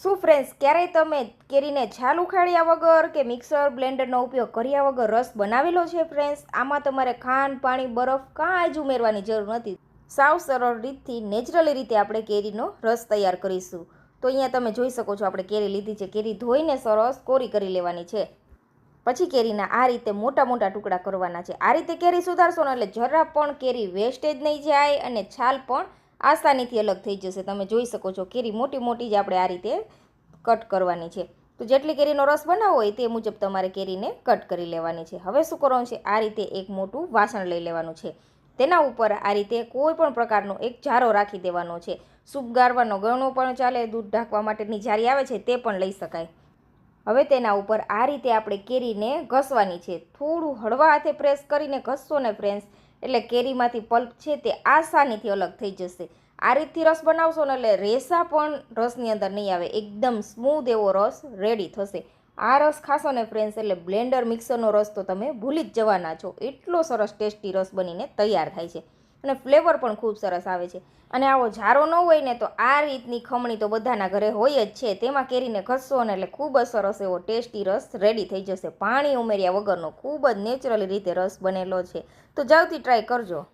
શું ફ્રેન્ડ્સ, ક્યારેય તમે કેરીને છાલ ઉખાડ્યા વગર કે મિક્સર બ્લેન્ડરનો ઉપયોગ કર્યા વગર રસ બનાવેલો છે? ફ્રેન્ડ્સ, આમાં તમારે ખાંડ, પાણી, બરફ કાંઈ જ ઉમેરવાની જરૂર નથી. સાવ સરળ રીતથી નેચરલી રીતે આપણે કેરીનો રસ તૈયાર કરીશું. તો અહીંયા તમે જોઈ શકો છો, આપણે કેરી લીધી છે. કેરી ધોઈને સરસ કોરી કરી લેવાની છે. પછી કેરીના આ રીતે મોટા મોટા ટુકડા કરવાના છે. આ રીતે કેરી સુધારશો ને એટલે જરા પણ કેરી વેસ્ટેજ નહીં જાય અને છાલ પણ આસાનીથી અલગ થઈ જશે. તમે જોઈ શકો છો, કેરી મોટી મોટી જ આપણે આ રીતે કટ કરવાની છે. તો જેટલી કેરીનો રસ બનાવવો હોય તે મુજબ તમારે કેરીને કટ કરી લેવાની છે. હવે શું કરવાનું છે, આ રીતે એક મોટું વાસણ લઈ લેવાનું છે. તેના ઉપર આ રીતે કોઈ પણ પ્રકારનો એક જારો રાખી દેવાનો છે. સૂપ ગાળવાનો ગળનો પણ ચાલે, દૂધ ઢાંકવા માટેની જારી આવે છે તે પણ લઈ શકાય. હવે તેના ઉપર આ રીતે આપણે કેરીને ઘસવાની છે. થોડું હળવા હાથે પ્રેસ કરીને ઘસશો ને ફ્રેન્ડ્સ, એટલે કેરીમાંથી પલ્પ છે તે આસાનીથી અલગ થઈ જશે. આ રીતથી રસ બનાવશો ને એટલે રેસા પણ રસની અંદર નહીં આવે, એકદમ સ્મૂધ એવો રસ રેડી થશે. આ રસ ખાશો ને ફ્રેન્ડ્સ, એટલે બ્લેન્ડર મિક્સરનો રસ તો તમે ભૂલી જ જવાના છો. એટલો સરસ ટેસ્ટી રસ બનીને તૈયાર થાય છે અને ફ્લેવર પણ ખૂબ સરસ આવે છે. અને આવો જારો ન હોય ને તો આ રીતની ખમણી તો બધાના ઘરે હોય જ છે. તેમાં કેરીને ઘસશો ને એટલે ખૂબ જ સરસ એવો ટેસ્ટી રસ રેડી થઈ જશે. પાણી ઉમેર્યા વગરનો ખૂબ જ નેચરલી રીતે રસ બનેલો છે. તો જલ્દી ટ્રાય કરજો.